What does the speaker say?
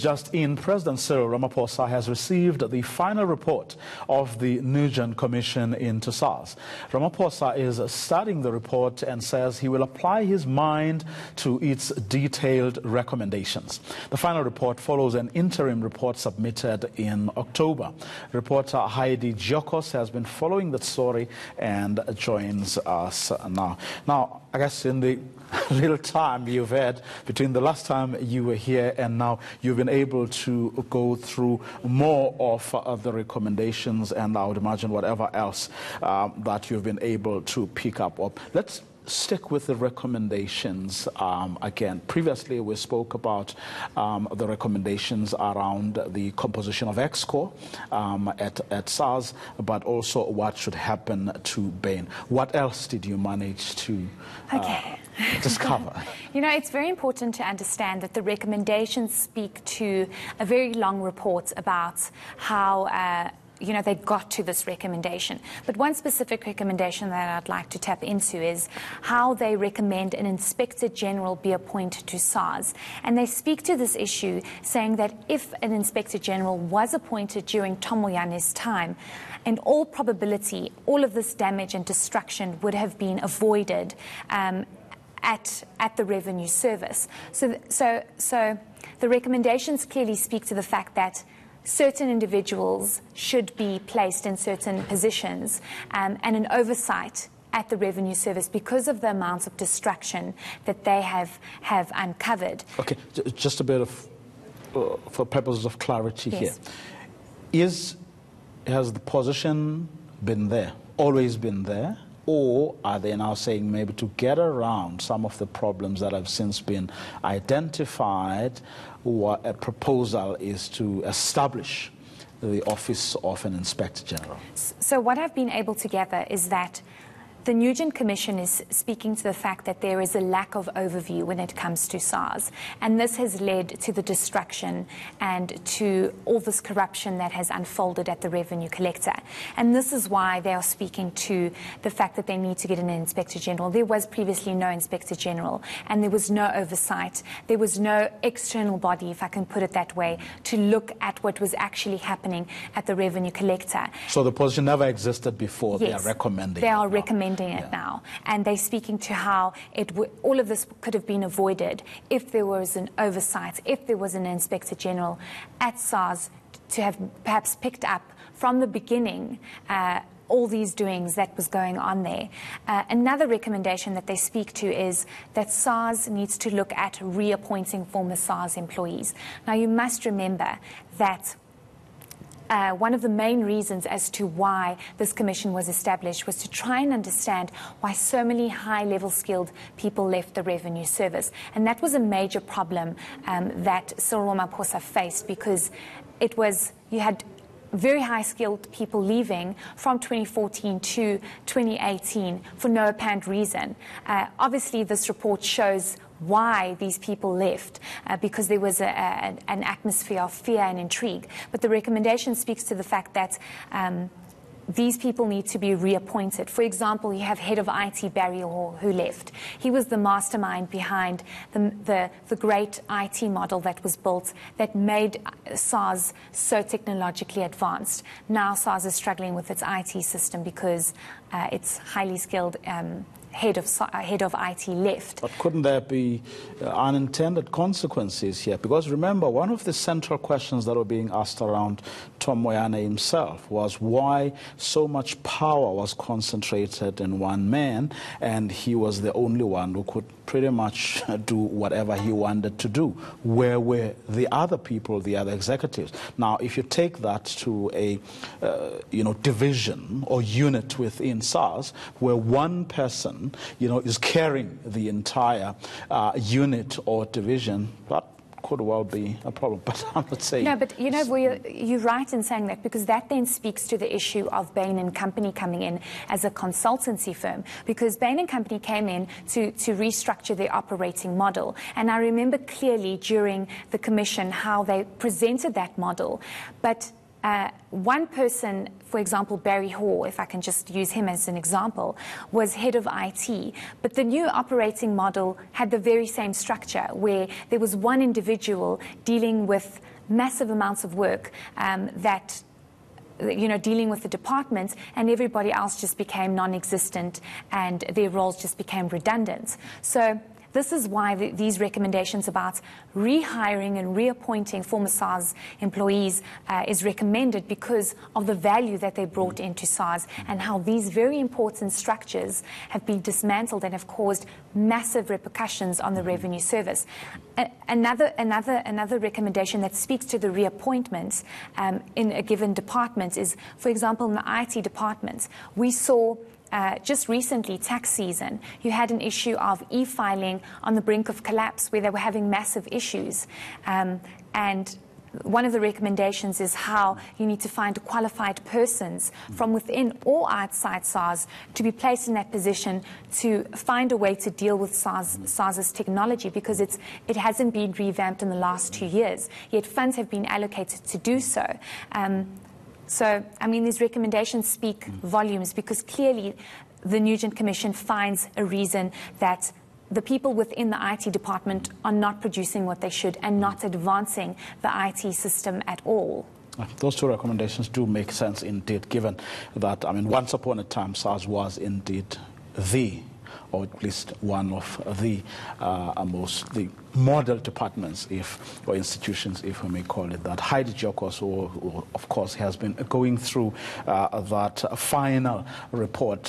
just in, President Cyril Ramaphosa has received the final report of the Nugent Commission into Sars. Ramaphosa is studying the report and says he will apply his mind to its detailed recommendations. The final report follows an interim report submitted in October. Reporter Heidi Giokos has been following the story and joins us now. Now, I guess in the little time you've had between the last time you were here and now, you've been able to go through more of the recommendations, and I would imagine whatever else that you've been able to pick up on. Let's stick with the recommendations again. Previously, we spoke about the recommendations around the composition of ExCo at Sars, but also what should happen to Bain. What else did you manage to discover? You know, it's very important to understand that the recommendations speak to a very long report about how they got to this recommendation. But one specific recommendation that I'd like to tap into is how they recommend an Inspector General be appointed to SARS. And they speak to this issue, saying that if an Inspector General was appointed during Tom Moyane's time, in all probability, all of this damage and destruction would have been avoided at the Revenue Service. So the recommendations clearly speak to the fact that certain individuals should be placed in certain positions and an oversight at the Revenue Service because of the amounts of destruction that they have uncovered. Okay, just a bit of, for purposes of clarity here. Has the position been there, always been there? Or are they now saying maybe to get around some of the problems that have since been identified, what a proposal is to establish the office of an Inspector General? So what I've been able to gather is that the Nugent Commission is speaking to the fact that there is a lack of overview when it comes to SARS. And this has led to the destruction and to all this corruption that has unfolded at the Revenue Collector. And this is why they are speaking to the fact that they need to get an Inspector General. There was previously no Inspector General, and there was no oversight. There was no external body, if I can put it that way, to look at what was actually happening at the Revenue Collector. So the position never existed before. Yes, they are recommending they are it recommending it now, and they're speaking to how all of this could have been avoided if there was an oversight, if there was an Inspector General at SARS to have perhaps picked up from the beginning all these doings that was going on there. Another recommendation that they speak to is that SARS needs to look at reappointing former SARS employees. Now, you must remember that one of the main reasons as to why this commission was established was to try and understand why so many high-level skilled people left the Revenue Service. And that was a major problem that Cyril Ramaphosa faced, because you had very high-skilled people leaving from 2014 to 2018 for no apparent reason. Obviously, this report shows why these people left, because there was an atmosphere of fear and intrigue. But the recommendation speaks to the fact that these people need to be reappointed. For example, you have head of IT Barry Hall, who left. He was the mastermind behind the great IT model that was built that made SARS so technologically advanced. Now SARS is struggling with its IT system because its highly skilled head of IT left. But couldn't there be unintended consequences here? Because remember, one of the central questions that were being asked around Tom Moyane himself was why so much power was concentrated in one man, and he was the only one who could pretty much do whatever he wanted to do. Where were the other people, the other executives? Now, if you take that to a division or unit within SARS, where one person is carrying the entire unit or division, that could well be a problem. But I'm not saying... No, but you're right in saying that, because that then speaks to the issue of Bain & Company coming in as a consultancy firm, because Bain & Company came in to restructure their operating model. And I remember clearly during the commission how they presented that model. But one person, for example, Barry Hoare, if I can just use him as an example, was head of IT. But the new operating model had the very same structure, where there was one individual dealing with massive amounts of work dealing with the department, and everybody else just became non-existent and their roles just became redundant. So this is why these recommendations about rehiring and reappointing former SARS employees is recommended, because of the value that they brought into SARS and how these very important structures have been dismantled and have caused massive repercussions on the revenue service. Another recommendation that speaks to the reappointments in a given department is, for example, in the IT department, we saw just recently, tax season, you had an issue of e-filing on the brink of collapse, where they were having massive issues. And one of the recommendations is how you need to find qualified persons from within or outside SARS to be placed in that position to find a way to deal with SARS's technology, because it hasn't been revamped in the last 2 years, yet funds have been allocated to do so. So, I mean, these recommendations speak volumes, because clearly the Nugent Commission finds a reason that the people within the IT department are not producing what they should and not advancing the IT system at all. Those two recommendations do make sense indeed, given that, I mean, once upon a time, SARS was indeed or at least one of the model departments, or institutions, if we may call it that. Heidi Giokos, who of course has been going through that final report